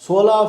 16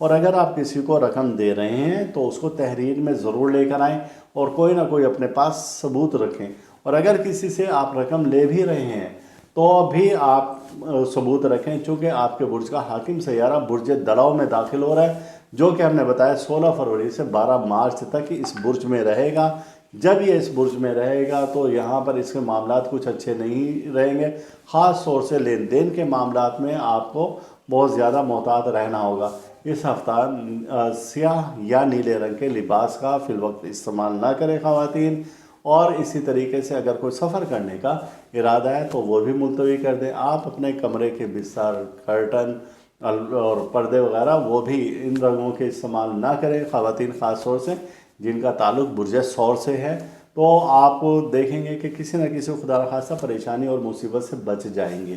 اور اگر آپ کسی کو رقم دے رہے ہیں تو اس کو تحریر میں ضرور لے کر آئیں اور کوئی نہ کوئی اپنے پاس ثبوت رکھیں، اور اگر کسی سے آپ رقم لے بھی رہے ہیں تو بھی آپ ثبوت رکھیں، چونکہ آپ کے برج کا حاکم سیارہ برج دلو میں داخل ہو رہا ہے، جو کہ ہم نے بتایا 16 فروری سے 12 مارچ تک اس برج میں رہے گا۔ جب یہ اس برج میں رہے گا تو یہاں پر اس کے معاملات کچھ اچھے نہیں رہیں گے، خاص طور سے لین دین کے معاملات میں آپ کو بہت زیادہ محتاط رہنا ہوگا۔ اس ہفتہ سیاہ یا نیلے رنگ کے لباس کا فی الوقت استعمال نہ کریں خواتین، اور اسی طریقے سے اگر کوئی سفر کرنے کا ارادہ ہے تو وہ بھی ملتوی کر دیں۔ آپ اپنے کمرے کے بستر، کرٹن اور پردے وغیرہ وہ بھی ان رنگوں کے استعمال نہ کریں، خواتین خاص طور سے جن کا تعلق برج ثور سے ہے، تو آپ دیکھیں گے کہ کسی نہ کسی خدا نخواستہ پریشانی اور مصیبت سے بچ جائیں گے۔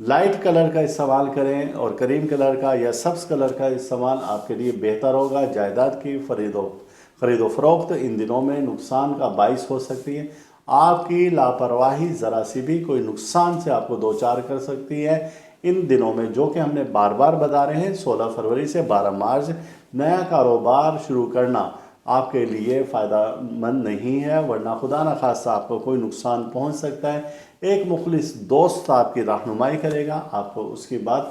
لائٹ کلر کا استعمال کریں اور کریم کلر کا یا سبز کلر کا استعمال آپ کے لیے بہتر ہوگا۔ جائیداد کی خرید و فروخت ان دنوں میں نقصان کا باعث ہو سکتی ہے۔ آپ کی لاپرواہی ذرا سی بھی کوئی نقصان سے آپ کو دوچار کر سکتی ہے۔ ان دنوں میں جو کہ ہم نے بار بار بتا رہے ہیں 16 فروری سے 12 مارچ نیا کاروبار شروع کرنا آپ کے لیے فائدہ مند نہیں ہے، ورنہ خدا نخواستہ آپ کو کوئی نقصان پہنچ سکتا ہے۔ ایک مخلص دوست آپ کی رہنمائی کرے گا، آپ کو اس کی بات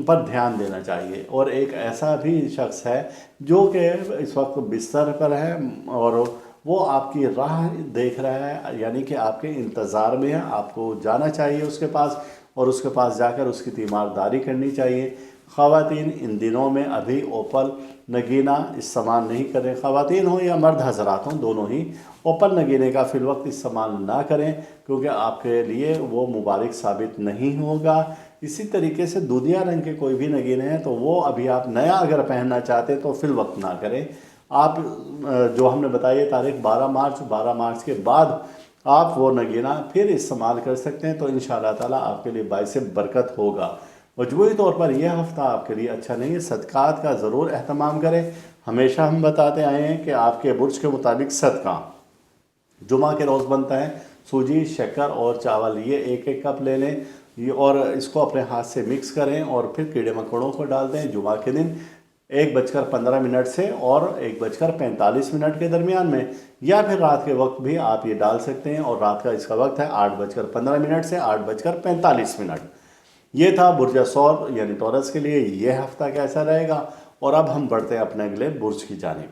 پر دھیان دینا چاہیے، اور ایک ایسا بھی شخص ہے جو کہ اس وقت بستر پر ہے اور وہ آپ کی راہ دیکھ رہا ہے، یعنی کہ آپ کے انتظار میں ہے، آپ کو جانا چاہیے اس کے پاس اور اس کے پاس جا کر اس کی تیمارداری کرنی چاہیے۔ خواتین ان دنوں میں ابھی اوپل نگینہ استعمال نہیں کریں، خواتین ہوں یا مرد حضرات ہوں دونوں ہی اوپل نگینے کا فی الوقت استعمال نہ کریں، کیونکہ آپ کے لیے وہ مبارک ثابت نہیں ہوگا۔ اسی طریقے سے دودھیا رنگ کے کوئی بھی نگینے ہیں تو وہ ابھی آپ نیا اگر پہننا چاہتے تو فی الوقت نہ کریں۔ آپ جو ہم نے بتائی تاریخ 12 مارچ کے بعد آپ وہ نگینہ پھر استعمال کر سکتے ہیں، تو انشاءاللہ تعالیٰ آپ کے لیے باعث برکت ہوگا۔ مجموعی طور پر یہ ہفتہ آپ کے لیے اچھا نہیں ہے، صدقات کا ضرور اہتمام کریں۔ ہمیشہ ہم بتاتے آئے ہیں کہ آپ کے برج کے مطابق صدقہ جمعہ کے روز بنتا ہے، سوجی، شکر اور چاول یہ ایک ایک کپ لے لیں اور اس کو اپنے ہاتھ سے مکس کریں اور پھر کیڑے مکوڑوں کو ڈال دیں۔ جمعہ کے دن 1:15 سے اور 1:45 کے درمیان میں، یا پھر رات کے وقت بھی آپ یہ ڈال سکتے ہیں، اور رات کا اس کا وقت ہے 8:15 سے 8:45۔ یہ تھا برج ثور یعنی ٹورس کے لیے یہ ہفتہ کیسا رہے گا، اور اب ہم بڑھتے ہیں اپنے اگلے برج کی جانب۔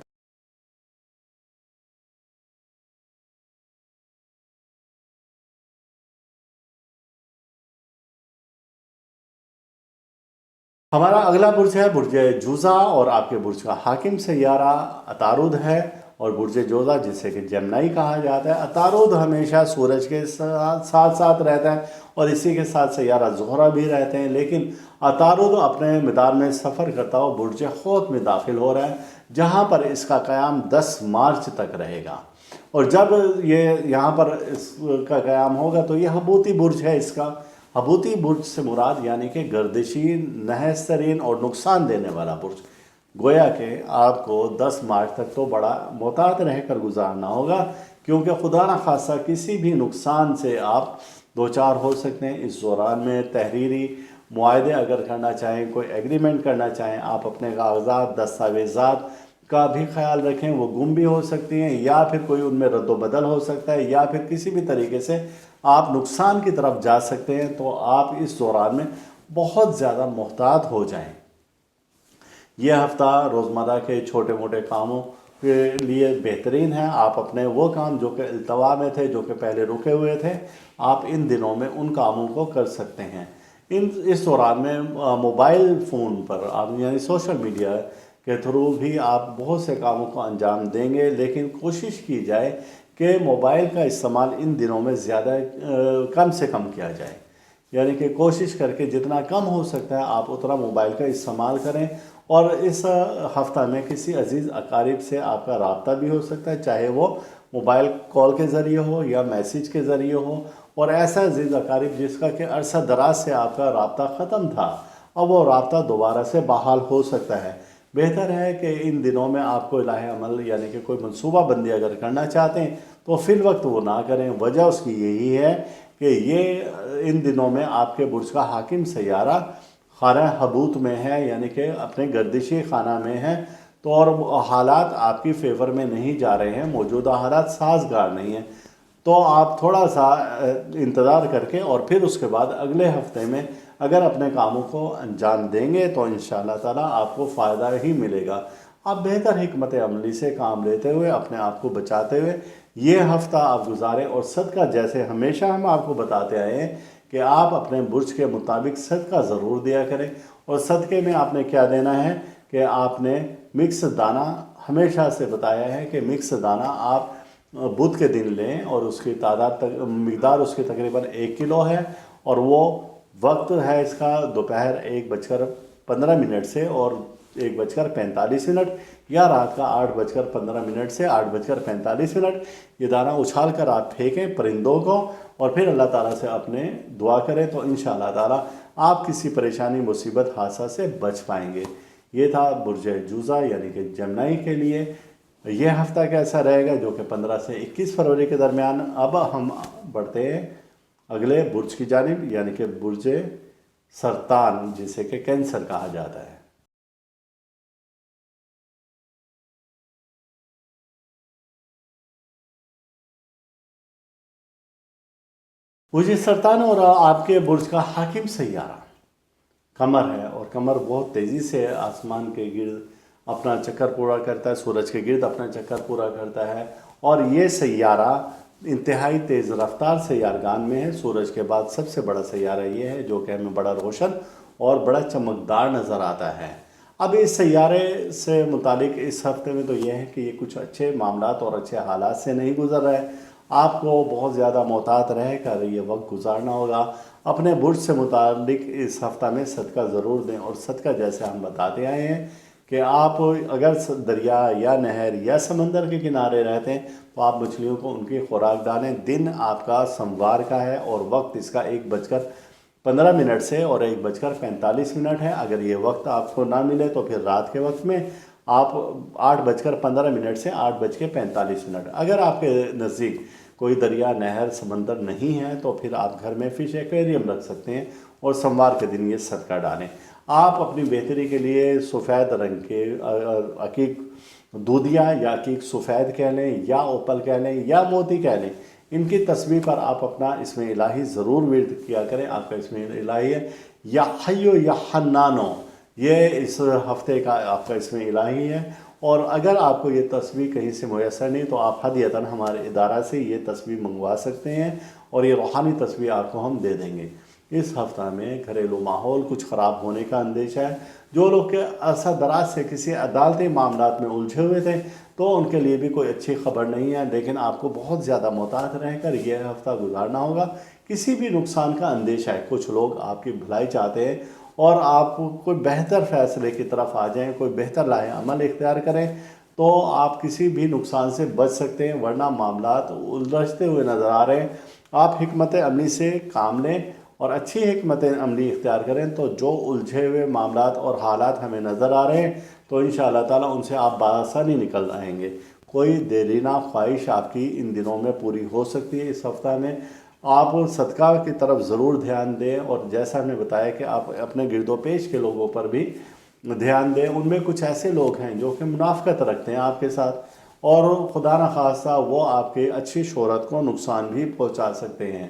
ہمارا اگلا برج ہے برج جوزا، اور آپ کے برج کا حاکم سیارہ عطارد ہے، اور برج جوزا جسے کہ جمنائی کہا جاتا ہے۔ عطارد ہمیشہ سورج کے ساتھ ساتھ رہتا ہے اور اسی کے ساتھ سیارہ زہرہ بھی رہتے ہیں، لیکن عطارد اپنے میدان میں سفر کرتا ہوا برج حوت میں داخل ہو رہا ہے، جہاں پر اس کا قیام 10 مارچ تک رہے گا، اور جب یہ یہاں پر اس کا قیام ہوگا تو یہ حبوطی برج ہے۔ اس کا حبوطی برج سے مراد یعنی کہ گردشی، نحس ترین اور نقصان دینے والا برج، گویا کہ آپ کو 10 مارچ تک تو بڑا محتاط رہ کر گزارنا ہوگا، کیونکہ خدا نخواستہ کسی بھی نقصان سے آپ دوچار ہو سکتے ہیں۔ اس دوران میں تحریری معاہدے اگر کرنا چاہیں، کوئی ایگریمنٹ کرنا چاہیں، آپ اپنے کاغذات، دستاویزات کا بھی خیال رکھیں، وہ گم بھی ہو سکتی ہیں، یا پھر کوئی ان میں رد و بدل ہو سکتا ہے، یا پھر کسی بھی طریقے سے آپ نقصان کی طرف جا سکتے ہیں، تو آپ اس دوران میں بہت زیادہ محتاط ہو جائیں۔ یہ ہفتہ روزمرہ کے چھوٹے موٹے کاموں کے لیے بہترین ہے۔ آپ اپنے وہ کام جو کہ التوا میں تھے، جو کہ پہلے رکے ہوئے تھے، آپ ان دنوں میں ان کاموں کو کر سکتے ہیں۔ اس دوران میں موبائل فون پر یعنی سوشل میڈیا کے تھرو بھی آپ بہت سے کاموں کو انجام دیں گے، لیکن کوشش کی جائے کہ موبائل کا استعمال ان دنوں میں زیادہ کم سے کم کیا جائے، یعنی کہ کوشش کر کے جتنا کم ہو سکتا ہے آپ اتنا موبائل کا استعمال کریں۔ اور اس ہفتہ میں کسی عزیز اقارب سے آپ کا رابطہ بھی ہو سکتا ہے، چاہے وہ موبائل کال کے ذریعے ہو یا میسیج کے ذریعے ہو، اور ایسا عزیز اقارب جس کا کہ عرصہ دراز سے آپ کا رابطہ ختم تھا، اب وہ رابطہ دوبارہ سے بحال ہو سکتا ہے۔ بہتر ہے کہ ان دنوں میں آپ کو الہ عمل یعنی کہ کوئی منصوبہ بندی اگر کرنا چاہتے ہیں تو فی الوقت وہ نہ کریں۔ وجہ اس کی یہی ہے کہ یہ ان دنوں میں آپ کے برج کا حاکم سیارہ خانہ حبوط میں ہے، یعنی کہ اپنے گردشی خانہ میں ہے، تو اور حالات آپ کی فیور میں نہیں جا رہے ہیں، موجودہ حالات سازگار نہیں ہیں، تو آپ تھوڑا سا انتظار کر کے اور پھر اس کے بعد اگلے ہفتے میں اگر اپنے کاموں کو انجام دیں گے تو انشاءاللہ تعالیٰ آپ کو فائدہ ہی ملے گا۔ آپ بہتر حکمت عملی سے کام لیتے ہوئے اپنے آپ کو بچاتے ہوئے یہ ہفتہ آپ گزاریں، اور صدقہ جیسے ہمیشہ ہم آپ کو بتاتے آئے ہیں کہ آپ اپنے برج کے مطابق صدقہ ضرور دیا کریں، اور صدقے میں آپ نے کیا دینا ہے کہ آپ نے مکس دانہ، ہمیشہ سے بتایا ہے کہ مکس دانہ آپ بدھ کے دن لیں، اور اس کی مقدار اس کی تقریباً 1 کلو ہے، اور وہ وقت ہے اس کا دوپہر 1:15 سے اور 1:45 یا رات کا 8:15 سے 8:45۔ یہ دانہ اچھال کر آپ پھینکیں پرندوں کو، اور پھر اللہ تعالیٰ سے اپنے دعا کریں تو انشاءاللہ تعالیٰ آپ کسی پریشانی مصیبت حادثہ سے بچ پائیں گے۔ یہ تھا برج جوزہ یعنی کہ جمنائی کے لیے یہ ہفتہ کیسا رہے گا، جو کہ 15 سے 21 فروری کے درمیان۔ اب ہم بڑھتے ہیں اگلے برج کی جانب، یعنی کہ برج سرطان، جسے کہ کینسر کہا جاتا ہے۔ برج سرطان اور آپ کے برج کا حاکم سیارہ قمر ہے، اور قمر بہت تیزی سے آسمان کے گرد اپنا چکر پورا کرتا ہے، سورج کے گرد اپنا چکر پورا کرتا ہے، اور یہ سیارہ انتہائی تیز رفتار سیارگان میں ہے۔ سورج کے بعد سب سے بڑا سیارہ یہ ہے، جو کہ ہمیں بڑا روشن اور بڑا چمکدار نظر آتا ہے۔ اب اس سیارے سے متعلق اس ہفتے میں تو یہ ہے کہ یہ کچھ اچھے معاملات اور اچھے حالات سے نہیں گزر رہے، آپ کو بہت زیادہ محتاط رہ کر یہ وقت گزارنا ہوگا۔ اپنے برج سے متعلق اس ہفتہ میں صدقہ ضرور دیں، اور صدقہ جیسے ہم بتاتے آئے ہیں کہ آپ اگر دریا یا نہر یا سمندر کے کنارے رہتے ہیں تو آپ مچھلیوں کو ان کی خوراک ڈالیں۔ دن آپ کا سموار کا ہے، اور وقت اس کا 1:15 سے اور 1:45 ہے۔ اگر یہ وقت آپ کو نہ ملے تو پھر رات کے وقت میں آپ 8:15 سے 8:45۔ اگر آپ کے نزدیک کوئی دریا نہر سمندر نہیں ہے تو پھر آپ گھر میں فش ایکویریم رکھ سکتے ہیں، اور سموار کے دن یہ صدقہ ڈالیں۔ آپ اپنی بہتری کے لیے سفید رنگ کے عقیق دودھیا یا عقیق سفید کہہ لیں یا اوپل کہہ لیں یا موتی کہہ لیں، ان کی تصویر پر آپ اپنا اسم الہی ضرور ورد کیا کریں۔ آپ کا اسم الہی ہے یا حیو یا حنانو، یہ اس ہفتے کا آپ کا اسم الہی ہے۔ اور اگر آپ کو یہ تصویر کہیں سے میسر نہیں تو آپ ہدیتاً ہمارے ادارہ سے یہ تصویر منگوا سکتے ہیں، اور یہ روحانی تصویر آپ کو ہم دے دیں گے۔ اس ہفتہ میں گھریلو ماحول کچھ خراب ہونے کا اندیشہ ہے۔ جو لوگ کے عرصہ دراز سے کسی عدالتی معاملات میں الجھے ہوئے تھے تو ان کے لیے بھی کوئی اچھی خبر نہیں ہے، لیکن آپ کو بہت زیادہ محتاط رہ کر یہ ہفتہ گزارنا ہوگا۔ کسی بھی نقصان کا اندیشہ ہے، کچھ لوگ آپ کی بھلائی چاہتے ہیں اور آپ کوئی بہتر فیصلے کی طرف آ جائیں، کوئی بہتر لاہ عمل اختیار کریں تو آپ کسی بھی نقصان سے بچ سکتے ہیں، ورنہ معاملات الجھتے ہوئے نظر آ رہے ہیں۔ آپ حکمت عملی سے کام لیں اور اچھی حکمت عملی اختیار کریں تو جو الجھے ہوئے معاملات اور حالات ہمیں نظر آ رہے ہیں تو انشاءاللہ تعالیٰ ان سے آپ بآسانی نکل آئیں گے۔ کوئی دیرینہ خواہش آپ کی ان دنوں میں پوری ہو سکتی ہے۔ اس ہفتہ میں آپ صدقہ کی طرف ضرور دھیان دیں، اور جیسا ہم نے بتایا کہ آپ اپنے گرد و پیش کے لوگوں پر بھی دھیان دیں۔ ان میں کچھ ایسے لوگ ہیں جو کہ منافقت رکھتے ہیں آپ کے ساتھ، اور خدا نخواستہ وہ آپ کے اچھی شہرت کو نقصان بھی پہنچا سکتے ہیں،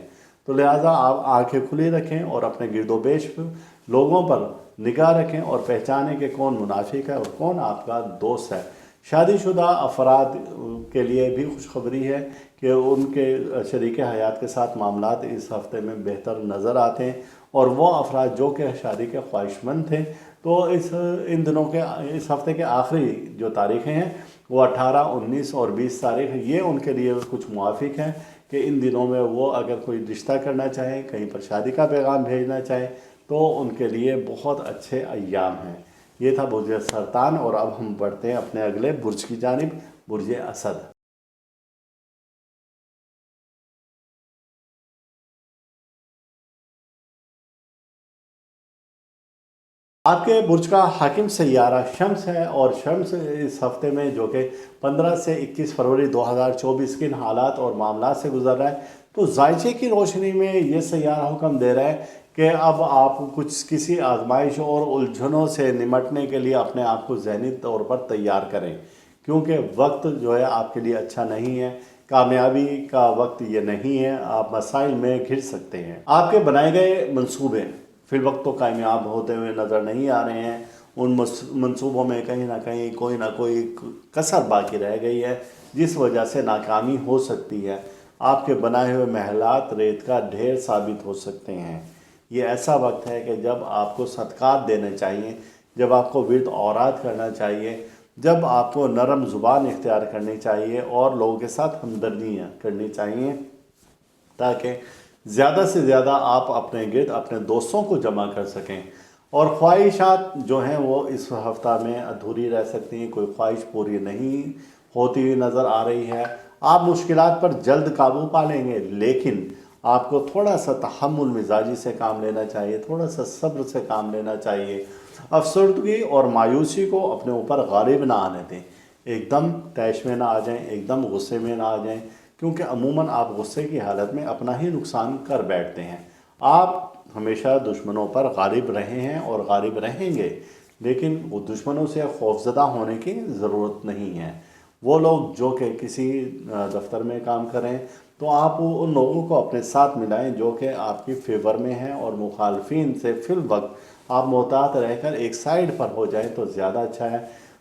تو لہٰذا آپ آنکھیں کھلی رکھیں اور اپنے گرد و پیش لوگوں پر نگاہ رکھیں، اور پہچانیں کہ کون منافق ہے اور کون آپ کا دوست ہے۔ شادی شدہ افراد کے لیے بھی خوشخبری ہے کہ ان کے شریک حیات کے ساتھ معاملات اس ہفتے میں بہتر نظر آتے ہیں، اور وہ افراد جو کہ شادی کے خواہش مند تھے تو ان دنوں کے اس ہفتے کے آخری جو تاریخیں ہیں وہ 18، 19 اور 20 تاریخ، یہ ان کے لیے کچھ موافق ہیں کہ ان دنوں میں وہ اگر کوئی رشتہ کرنا چاہیں، کہیں پر شادی کا پیغام بھیجنا چاہیں تو ان کے لیے بہت اچھے ایام ہیں۔ یہ تھا برج سرطان، اور اب ہم بڑھتے ہیں اپنے اگلے برج کی جانب، برج اسد۔ آپ کے برج کا حاکم سیارہ شمس ہے، اور شمس اس ہفتے میں جو کہ 15 سے 21 فروری 2024 کن حالات اور معاملات سے گزر رہا ہے، تو زائچے کی روشنی میں یہ سیارہ حکم دے رہا ہے کہ اب آپ کسی آزمائش اور الجھنوں سے نمٹنے کے لیے اپنے آپ کو ذہنی طور پر تیار کریں، کیونکہ وقت جو ہے آپ کے لیے اچھا نہیں ہے، کامیابی کا وقت یہ نہیں ہے، آپ مسائل میں گھر سکتے ہیں۔ آپ کے بنائے گئے منصوبے فی الوقت تو کامیاب ہوتے ہوئے نظر نہیں آ رہے ہیں، ان منصوبوں میں کہیں نہ کوئی کسر باقی رہ گئی ہے، جس وجہ سے ناکامی ہو سکتی ہے۔ آپ کے بنائے ہوئے محلات ریت کا ڈھیر ثابت ہو سکتے ہیں۔ یہ ایسا وقت ہے کہ جب آپ کو صدقات دینے چاہیے، جب آپ کو ورد اوراد کرنا چاہیے، جب آپ کو نرم زبان اختیار کرنی چاہیے اور لوگوں کے ساتھ ہمدردیاں کرنی چاہیے، تاکہ زیادہ سے زیادہ آپ اپنے گرد اپنے دوستوں کو جمع کر سکیں۔ اور خواہشات جو ہیں وہ اس ہفتہ میں ادھوری رہ سکتی ہیں، کوئی خواہش پوری نہیں ہوتی ہوئی نظر آ رہی ہے۔ آپ مشکلات پر جلد قابو پا لیں گے، لیکن آپ کو تھوڑا سا تحمل مزاجی سے کام لینا چاہیے، تھوڑا سا صبر سے کام لینا چاہیے۔ افسردگی اور مایوسی کو اپنے اوپر غالب نہ آنے دیں، ایک دم طیش میں نہ آ جائیں، ایک دم غصے میں نہ آ جائیں، کیونکہ عموماً آپ غصے کی حالت میں اپنا ہی نقصان کر بیٹھتے ہیں۔ آپ ہمیشہ دشمنوں پر غالب رہے ہیں اور غالب رہیں گے، لیکن وہ دشمنوں سے خوفزدہ ہونے کی ضرورت نہیں ہے۔ وہ لوگ جو کہ کسی دفتر میں کام کریں تو آپ ان لوگوں کو اپنے ساتھ ملائیں جو کہ آپ کی فیور میں ہیں، اور مخالفین سے فی الوقت آپ محتاط رہ کر ایک سائیڈ پر ہو جائیں تو زیادہ اچھا ہے۔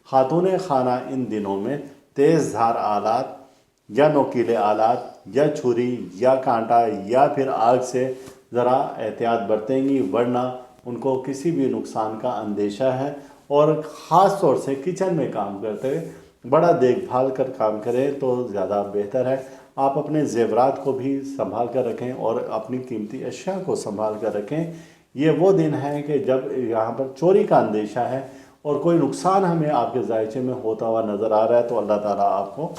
خاتون خانہ ان دنوں میں تیز دھار آلات یا نوکیلے آلات یا چھری یا کانٹا یا پھر آگ سے ذرا احتیاط برتیں گی، ورنہ ان کو کسی بھی نقصان کا اندیشہ ہے۔ اور خاص طور سے کچن میں کام کرتے ہوئے بڑا دیکھ بھال کر کام کریں تو زیادہ بہتر ہے۔ آپ اپنے زیورات کو بھی سنبھال کر رکھیں اور اپنی قیمتی اشیاء کو سنبھال کر رکھیں۔ یہ وہ دن ہے کہ جب یہاں پر چوری کا اندیشہ ہے اور کوئی نقصان ہمیں آپ کے ذائچے میں ہوتا ہوا نظر آ رہا ہے، تو اللہ تعالیٰ آپ کو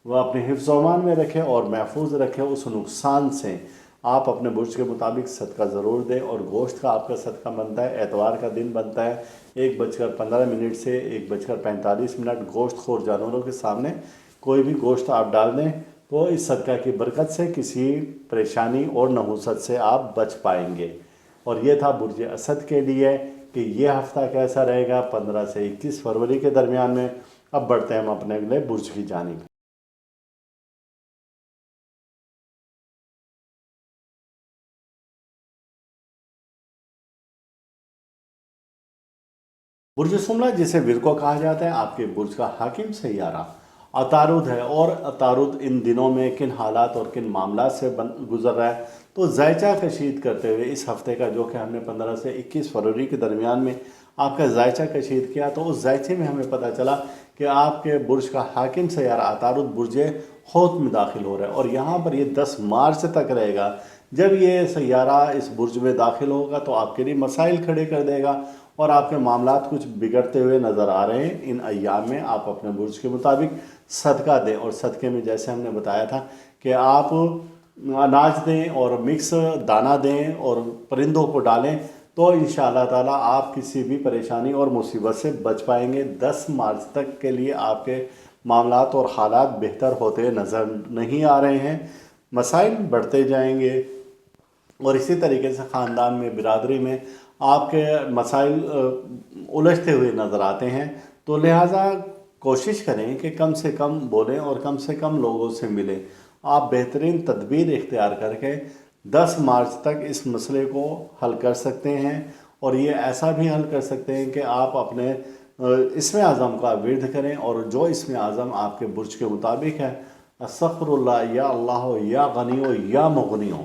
وہ اپنے حفظ و امان میں رکھے اور محفوظ رکھے اس نقصان سے۔ آپ اپنے برج کے مطابق صدقہ ضرور دیں، اور گوشت کا آپ کا صدقہ بنتا ہے، اتوار کا دن بنتا ہے 1:15 سے 1:45 گوشت خور جانوروں کے سامنے کوئی بھی گوشت آپ ڈال دیں تو اس صدقہ کی برکت سے کسی پریشانی اور نحوست سے آپ بچ پائیں گے۔ اور یہ تھا برج اسد کے لیے کہ یہ ہفتہ کیسا رہے گا 15 سے 21 فروری کے درمیان میں۔ اب بڑھتے ہیں ہم اپنے اگلے برج کی جانب۔ برج سملہ جسے ورگو کہا جاتا ہے، آپ کے برج کا حاکم سیارہ عطارد ہے، اور عطارد ان دنوں میں کن حالات اور کن معاملات سے گزر رہا ہے تو ذائچہ کشید کرتے ہوئے اس ہفتے کا جو کہ ہم نے 15 سے 21 فروری کے درمیان میں آپ کا ذائچہ کشید کیا، تو اس ذائچے میں ہمیں پتہ چلا کہ آپ کے برج کا حاکم سیارہ عطارد برج حوت میں داخل ہو رہا ہے، اور یہاں پر یہ 10 مارچ تک رہے گا۔ جب یہ سیارہ اس برج میں داخل ہوگا تو آپ کے لیے مسائل کھڑے کر دے گا، اور آپ کے معاملات کچھ بگڑتے ہوئے نظر آ رہے ہیں۔ ان ایام میں آپ اپنے برج کے مطابق صدقہ دیں، اور صدقے میں جیسے ہم نے بتایا تھا کہ آپ اناج دیں اور مکس دانہ دیں اور پرندوں کو ڈالیں، تو انشاءاللہ تعالیٰ آپ کسی بھی پریشانی اور مصیبت سے بچ پائیں گے۔ 10 مارچ تک کے لیے آپ کے معاملات اور حالات بہتر ہوتے نظر نہیں آ رہے ہیں، مسائل بڑھتے جائیں گے، اور اسی طریقے سے خاندان میں، برادری میں آپ کے مسائل الجھتے ہوئے نظر آتے ہیں۔ تو لہٰذا کوشش کریں کہ کم سے کم بولیں اور کم سے کم لوگوں سے ملیں۔ آپ بہترین تدبیر اختیار کر کے 10 مارچ تک اس مسئلے کو حل کر سکتے ہیں، اور یہ ایسا بھی حل کر سکتے ہیں کہ آپ اپنے اسم اعظم کا ورد کریں، اور جو اسم اعظم آپ کے برج کے مطابق ہے، استغفر اللہ یا اللہ یا غنیو یا مغنیو،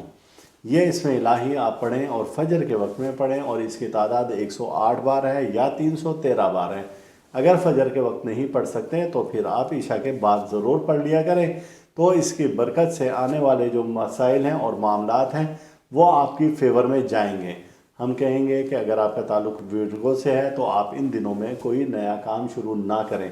یہ اسم الہی آپ پڑھیں اور فجر کے وقت میں پڑھیں، اور اس کی تعداد 108 بار ہے یا 313 بار ہے۔ اگر فجر کے وقت نہیں پڑھ سکتے تو پھر آپ عشاء کے بعد ضرور پڑھ لیا کریں، تو اس کی برکت سے آنے والے جو مسائل ہیں اور معاملات ہیں وہ آپ کی فیور میں جائیں گے۔ ہم کہیں گے کہ اگر آپ کا تعلق ورگو سے ہے تو آپ ان دنوں میں کوئی نیا کام شروع نہ کریں،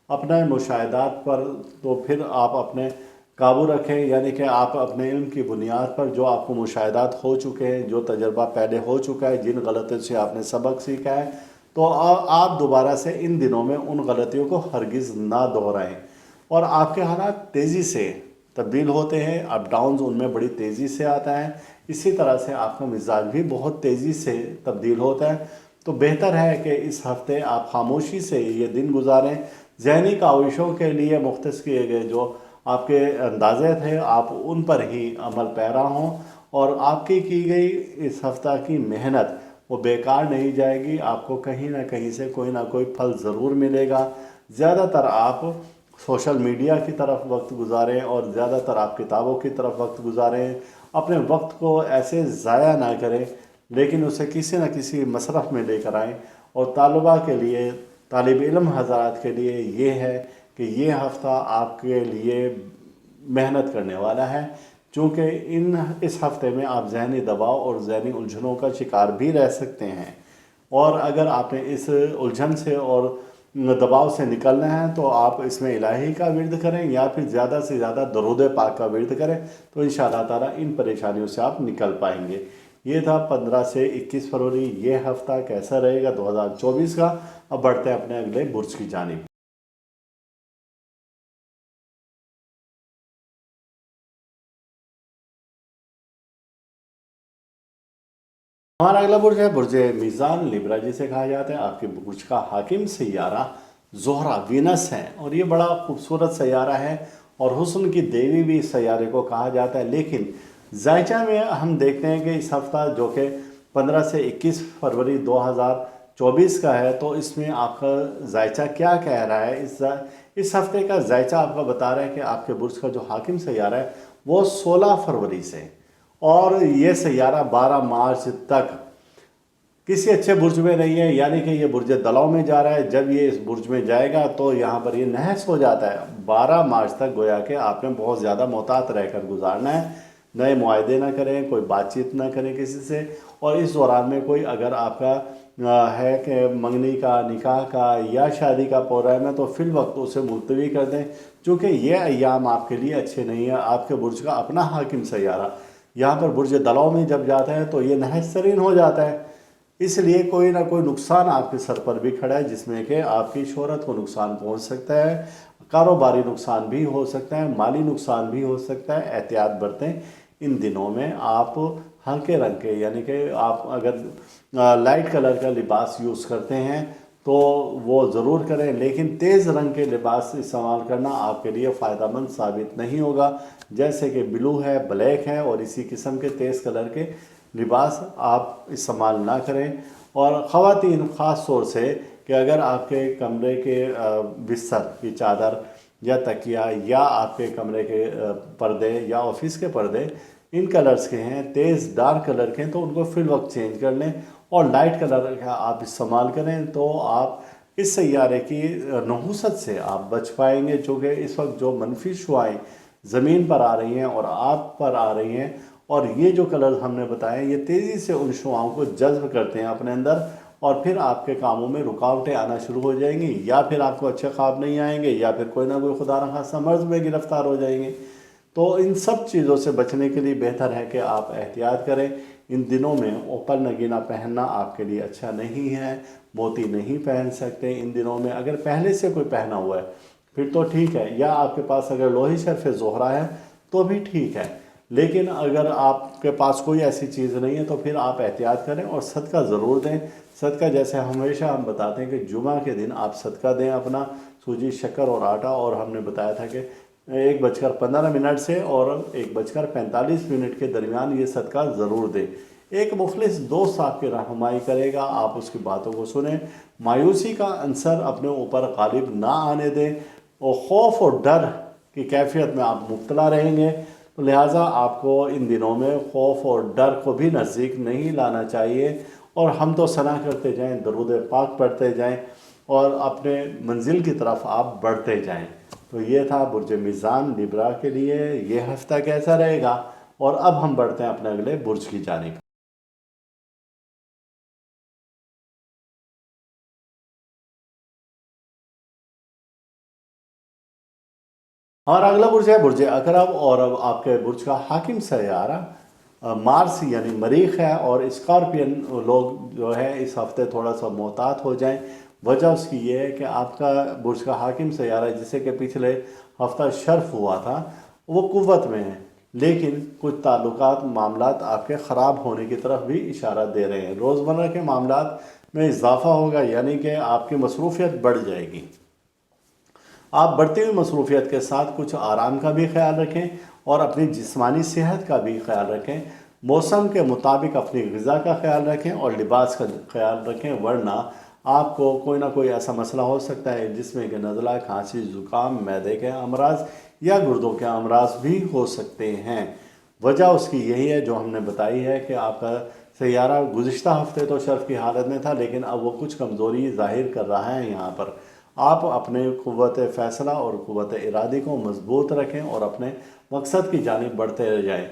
اپنے مشاہدات پر تو پھر آپ اپنے قابو رکھیں، یعنی کہ آپ اپنے علم کی بنیاد پر جو آپ کو مشاہدات ہو چکے ہیں، جو تجربہ پہلے ہو چکا ہے، جن غلطیوں سے آپ نے سبق سیکھا ہے، تو آپ دوبارہ سے ان دنوں میں ان غلطیوں کو ہرگز نہ دہرائیں، اور آپ کے حالات تیزی سے تبدیل ہوتے ہیں، اپ ڈاؤنز ان میں بڑی تیزی سے آتا ہے، اسی طرح سے آپ کا مزاج بھی بہت تیزی سے تبدیل ہوتا ہے۔ تو بہتر ہے کہ اس ہفتے آپ خاموشی سے یہ دن گزاریں، ذہنی کاوشوں کے لیے مختص کیے گئے جو آپ کے اندازے تھے آپ ان پر ہی عمل پیرا ہوں، اور آپ کی گئی اس ہفتہ کی محنت وہ بیکار نہیں جائے گی، آپ کو کہیں نہ کہیں سے کوئی نہ کوئی پھل ضرور ملے گا۔ زیادہ تر آپ سوشل میڈیا کی طرف وقت گزاریں اور زیادہ تر آپ کتابوں کی طرف وقت گزاریں، اپنے وقت کو ایسے ضائع نہ کریں لیکن اسے کسی نہ کسی مصرف میں لے کر آئیں۔ اور طالبہ کے لیے، طالب علم حضرات کے لیے یہ ہے کہ یہ ہفتہ آپ کے لیے محنت کرنے والا ہے، چونکہ اس ہفتے میں آپ ذہنی دباؤ اور ذہنی الجھنوں کا شکار بھی رہ سکتے ہیں، اور اگر آپ نے اس الجھن سے اور دباؤ سے نکلنا ہے تو آپ اس میں الہی کا ورد کریں یا پھر زیادہ سے زیادہ درود پاک کا ورد کریں، تو انشاءاللہ تعالیٰ ان پریشانیوں سے آپ نکل پائیں گے۔ یہ تھا 15 سے 21 فروری، یہ ہفتہ کیسا رہے گا 2024 کا۔ اب بڑھتے ہیں اپنے اگلے برج کی جانب۔ ہمارا اگلا برج ہے برج میزان، لیبرا جسے کہا جاتا ہے۔ آپ کے برج کا حاکم سیارہ زہرہ، وینس ہے، اور یہ بڑا خوبصورت سیارہ ہے اور حسن کی دیوی بھی اس سیارے کو کہا جاتا ہے۔ لیکن زائچہ میں ہم دیکھتے ہیں کہ اس ہفتہ جو کہ 15 سے 21 فروری 2024 کا ہے، تو اس میں آپ کا زائچہ کیا کہہ رہا ہے؟ اس ہفتے کا زائچہ آپ کا بتا رہا ہے کہ آپ کے برج کا جو حاکم سیارہ ہے وہ 16 فروری سے، اور یہ سیارہ 12 مارچ تک کسی اچھے برج میں نہیں ہے، یعنی کہ یہ برج دلو میں جا رہا ہے۔ جب یہ اس برج میں جائے گا تو یہاں پر یہ نحس ہو جاتا ہے 12 مارچ تک، گویا کہ آپ نے بہت زیادہ محتاط رہ کر گزارنا ہے، نئے معاہدے نہ کریں، کوئی بات چیت نہ کریں کسی سے، اور اس دوران میں کوئی اگر آپ کا ہے کہ منگنی کا، نکاح کا یا شادی کا پروگرام ہے تو فی الوقت اسے ملتوی کر دیں، چونکہ یہ ایام آپ کے لیے اچھے نہیں ہیں۔ آپ کے برج کا اپنا حاکم سیارہ یہاں پر برج دلو میں جب جاتا ہے تو یہ نحس ترین ہو جاتا ہے، اس لیے کوئی نہ کوئی نقصان آپ کے سر پر بھی کھڑا ہے، جس میں کہ آپ کی شہرت کو نقصان پہنچ سکتا ہے، کاروباری نقصان بھی ہو سکتا ہے، مالی نقصان بھی ہو سکتا ہے۔ احتیاط برتیں ان دنوں میں۔ آپ ہلکے رنگ کے، یعنی کہ آپ اگر لائٹ کلر کا لباس یوز کرتے ہیں تو وہ ضرور کریں، لیکن تیز رنگ کے لباس استعمال کرنا آپ کے لیے فائدہ مند ثابت نہیں ہوگا، جیسے کہ بلو ہے، بلیک ہے، اور اسی قسم کے تیز کلر کے لباس آپ استعمال نہ کریں۔ اور خواتین خاص طور سے کہ اگر آپ کے کمرے کے بستر کی چادر یا تکیہ یا آپ کے کمرے کے پردے یا آفس کے پردے ان کلرز کے ہیں، تیز ڈارک کلر کے ہیں، تو ان کو فی الوقت چینج کر لیں اور لائٹ کلر کا آپ استعمال کریں، تو آپ اس سیارے کی نحوست سے آپ بچ پائیں گے، چونکہ اس وقت جو منفی شعاعیں زمین پر آ رہی ہیں اور آپ پر آ رہی ہیں، اور یہ جو کلر ہم نے بتائے یہ تیزی سے ان شعاؤں کو جذب کرتے ہیں اپنے اندر، اور پھر آپ کے کاموں میں رکاوٹیں آنا شروع ہو جائیں گی، یا پھر آپ کو اچھے خواب نہیں آئیں گے، یا پھر کوئی نہ کوئی خدا نخواستہ مرض میں گرفتار ہو جائیں گے۔ تو ان سب چیزوں سے بچنے کے لیے بہتر ہے کہ آپ احتیاط کریں۔ ان دنوں میں اوپر نگینہ پہننا آپ کے لیے اچھا نہیں ہے، موتی نہیں پہن سکتے ان دنوں میں۔ اگر پہلے سے کوئی پہنا ہوا ہے پھر تو ٹھیک ہے، یا آپ کے پاس اگر لوہی شرف زہرہ ہے تو بھی ٹھیک ہے، لیکن اگر آپ کے پاس کوئی ایسی چیز نہیں ہے تو پھر آپ احتیاط کریں اور صدقہ ضرور دیں۔ صدقہ جیسے ہمیشہ ہم بتاتے ہیں کہ جمعہ کے دن آپ صدقہ دیں اپنا، سوجی، شکر اور آٹا، اور ہم نے بتایا تھا کہ 1:15 سے اور 1:45 کے درمیان یہ صدقہ ضرور دیں۔ ایک مخلص دوست آپ کی رہنمائی کرے گا، آپ اس کی باتوں کو سنیں، مایوسی کا عنصر اپنے اوپر غالب نہ آنے دیں، اور خوف اور ڈر کی کیفیت میں آپ مبتلا رہیں گے، تو لہٰذا آپ کو ان دنوں میں خوف اور ڈر کو بھی نزدیک نہیں لانا چاہیے، اور حمد و ثنا کرتے جائیں، درود پاک پڑھتے جائیں، اور اپنے منزل کی طرف آپ بڑھتے جائیں۔ تو یہ تھا برج میزان لیبرا کے لیے یہ ہفتہ کیسا رہے گا، اور اب ہم بڑھتے ہیں اپنے اگلے برج کی جانب۔ ہمارا اگلا برج ہے برج عقرب، اور اب آپ کے برج کا حاکم سیارہ مارس یعنی مریخ ہے، اور اسکارپین لوگ جو ہے اس ہفتے تھوڑا سا محتاط ہو جائیں۔ وجہ اس کی یہ ہے کہ آپ کا برج کا حاکم سیارہ جسے کہ پچھلے ہفتہ شرف ہوا تھا، وہ قوت میں ہیں، لیکن کچھ تعلقات معاملات آپ کے خراب ہونے کی طرف بھی اشارہ دے رہے ہیں۔ روزمرہ کے معاملات میں اضافہ ہوگا، یعنی کہ آپ کی مصروفیت بڑھ جائے گی۔ آپ بڑھتی ہوئی مصروفیت کے ساتھ کچھ آرام کا بھی خیال رکھیں اور اپنی جسمانی صحت کا بھی خیال رکھیں۔ موسم کے مطابق اپنی غذا کا خیال رکھیں اور لباس کا خیال رکھیں، ورنہ آپ کو کوئی نہ کوئی ایسا مسئلہ ہو سکتا ہے جس میں کہ نزلہ، کھانسی، زکام، معدے کے امراض یا گردوں کے امراض بھی ہو سکتے ہیں۔ وجہ اس کی یہی ہے جو ہم نے بتائی ہے کہ آپ کا سیارہ گزشتہ ہفتے تو شرف کی حالت میں تھا، لیکن اب وہ کچھ کمزوری ظاہر کر رہا ہے۔ یہاں پر آپ اپنے قوت فیصلہ اور قوت ارادی کو مضبوط رکھیں اور اپنے مقصد کی جانب بڑھتے رہ جائیں۔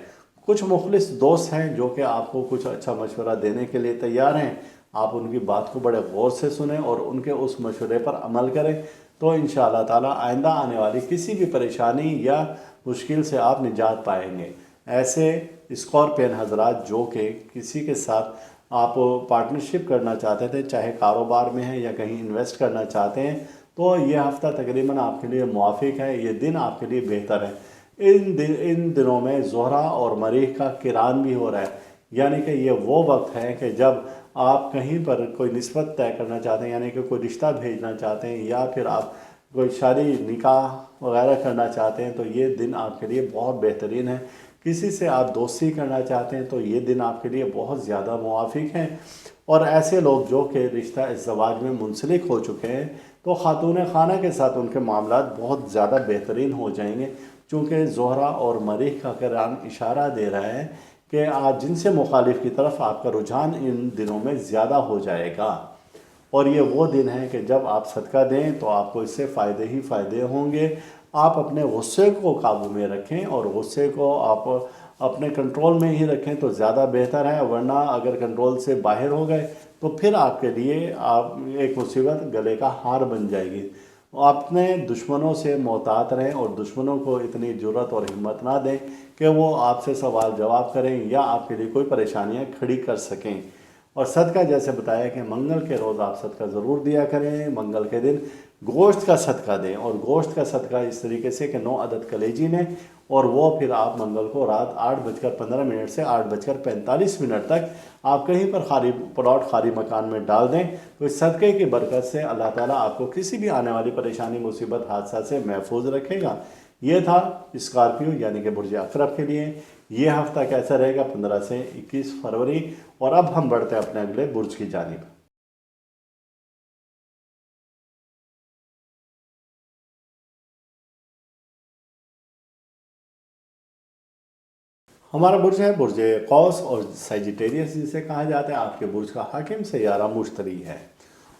کچھ مخلص دوست ہیں جو کہ آپ کو کچھ اچھا مشورہ دینے کے لیے تیار ہیں، آپ ان کی بات کو بڑے غور سے سنیں اور ان کے اس مشورے پر عمل کریں، تو انشاءاللہ تعالیٰ آئندہ آنے والی کسی بھی پریشانی یا مشکل سے آپ نجات پائیں گے۔ ایسے اسکارپین حضرات جو کہ کسی کے ساتھ آپ پارٹنرشپ کرنا چاہتے تھے، چاہے کاروبار میں ہیں یا کہیں انویسٹ کرنا چاہتے ہیں، تو یہ ہفتہ تقریباً آپ کے لیے موافق ہے، یہ دن آپ کے لیے بہتر ہے۔ ان دنوں میں زہرہ اور مریخ کا قران بھی ہو رہا ہے، یعنی کہ یہ وہ وقت ہے کہ جب آپ کہیں پر کوئی نسبت طے کرنا چاہتے ہیں، یعنی کہ کوئی رشتہ بھیجنا چاہتے ہیں یا پھر آپ کوئی شادی نکاح وغیرہ کرنا چاہتے ہیں، تو یہ دن آپ کے لیے بہت بہترین ہے۔ کسی سے آپ دوستی کرنا چاہتے ہیں تو یہ دن آپ کے لیے بہت زیادہ موافق ہیں۔ اور ایسے لوگ جو کہ رشتہ ازدواج میں منسلک ہو چکے ہیں، تو خاتون خانہ کے ساتھ ان کے معاملات بہت زیادہ بہترین ہو جائیں گے، چونکہ زہرہ اور مریخ کا قران اشارہ دے رہا ہے کہ آپ جن سے مخالف کی طرف آپ کا رجحان ان دنوں میں زیادہ ہو جائے گا۔ اور یہ وہ دن ہے کہ جب آپ صدقہ دیں تو آپ کو اس سے فائدے ہی فائدے ہوں گے۔ آپ اپنے غصے کو قابو میں رکھیں اور غصے کو آپ اپنے کنٹرول میں ہی رکھیں تو زیادہ بہتر ہے، ورنہ اگر کنٹرول سے باہر ہو گئے تو پھر آپ کے لیے ایک مصیبت گلے کا ہار بن جائے گی۔ اپنے دشمنوں سے محتاط رہیں اور دشمنوں کو اتنی جرأت اور ہمت نہ دیں کہ وہ آپ سے سوال جواب کریں یا آپ کے لیے کوئی پریشانیاں کھڑی کر سکیں۔ اور صدقہ جیسے بتایا کہ منگل کے روز آپ صدقہ ضرور دیا کریں، منگل کے دن گوشت کا صدقہ دیں، اور گوشت کا صدقہ اس طریقے سے کہ 9 عدد کلیجی لیں اور وہ پھر آپ منگل کو رات 8:15 سے 8:45 تک آپ کہیں پر خالی پلاٹ، خالی مکان میں ڈال دیں، تو اس صدقے کی برکت سے اللہ تعالیٰ آپ کو کسی بھی آنے والی پریشانی، مصیبت، حادثہ سے محفوظ رکھے گا۔ یہ تھا اسکارپیو یعنی کہ برج اقرب کے لیے یہ ہفتہ کیسا رہے گا 15 سے 21 فروری۔ اور اب ہم بڑھتے ہیں اپنے اگلے برج کی جانب۔ ہمارا برج ہے برج قوس اور سیجیٹیریس جسے کہا جاتا ہے۔ آپ کے برج کا حاکم سیارہ مشتری ہے،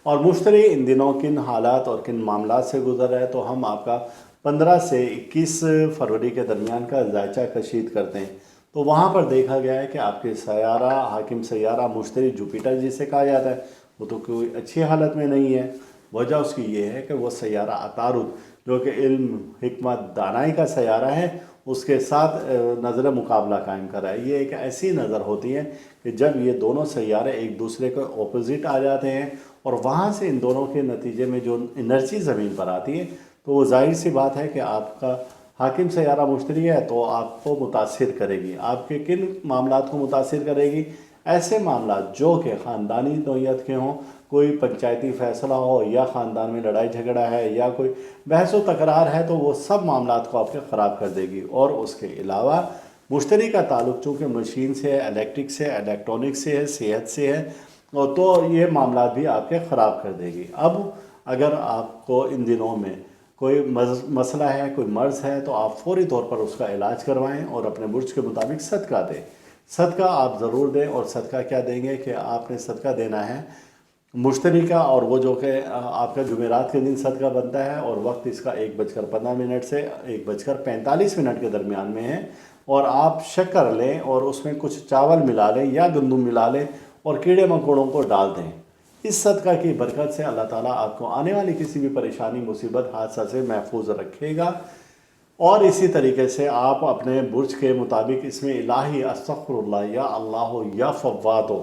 اور مشتری ان دنوں کن حالات اور کن معاملات سے گزر رہا ہے تو ہم آپ کا 15 سے 21 فروری کے درمیان کا ذائچہ کشید کرتے ہیں۔ تو وہاں پر دیکھا گیا ہے کہ آپ کے سیارہ، حاکم سیارہ مشتری جوپیٹر جسے کہا جاتا ہے، وہ تو کوئی اچھی حالت میں نہیں ہے۔ وجہ اس کی یہ ہے کہ وہ سیارہ عطارد جو کہ علم، حکمت، دانائی کا سیارہ ہے، اس کے ساتھ نظر مقابلہ قائم کر رہا ہے۔ یہ ایک ایسی نظر ہوتی ہے کہ جب یہ دونوں سیارے ایک دوسرے کے اپوزٹ آ جاتے ہیں اور وہاں سے ان دونوں کے نتیجے میں جو انرجی زمین پر آتی ہے، تو وہ ظاہر سی بات ہے کہ آپ کا حاکم سیارہ مشتری ہے تو آپ کو متاثر کرے گی۔ آپ کے کن معاملات کو متاثر کرے گی؟ ایسے معاملات جو کہ خاندانی نوعیت کے ہوں، کوئی پنچایتی فیصلہ ہو یا خاندان میں لڑائی جھگڑا ہے یا کوئی بحث و تکرار ہے، تو وہ سب معاملات کو آپ کے خراب کر دے گی۔ اور اس کے علاوہ مشتری کا تعلق چونکہ مشین سے ہے، الیکٹرک سے، الیکٹرونک سے ہے، صحت سے ہے، اور تو یہ معاملات بھی آپ کے خراب کر دے گی۔ اب اگر آپ کو ان دنوں میں کوئی مسئلہ ہے، کوئی مرض ہے، تو آپ فوری طور پر اس کا علاج کروائیں اور اپنے برج کے مطابق صدقہ دیں۔ صدقہ آپ ضرور دیں، اور صدقہ کیا دیں گے کہ آپ نے صدقہ دینا ہے مشتری کا، اور وہ جو کہ آپ کا جمعرات کے دن صدقہ بنتا ہے، اور وقت اس کا 1:15 سے 1:45 کے درمیان میں ہے۔ اور آپ شکر لیں اور اس میں کچھ چاول ملا لیں یا گندم ملا لیں اور کیڑے مکوڑوں کو ڈال دیں۔ اس صدقہ کی برکت سے اللہ تعالیٰ آپ کو آنے والی کسی بھی پریشانی، مصیبت، حادثہ سے محفوظ رکھے گا۔ اور اسی طریقے سے آپ اپنے برج کے مطابق اس میں الہی، استغفر اللہ، یا اللہ، یا فوادو،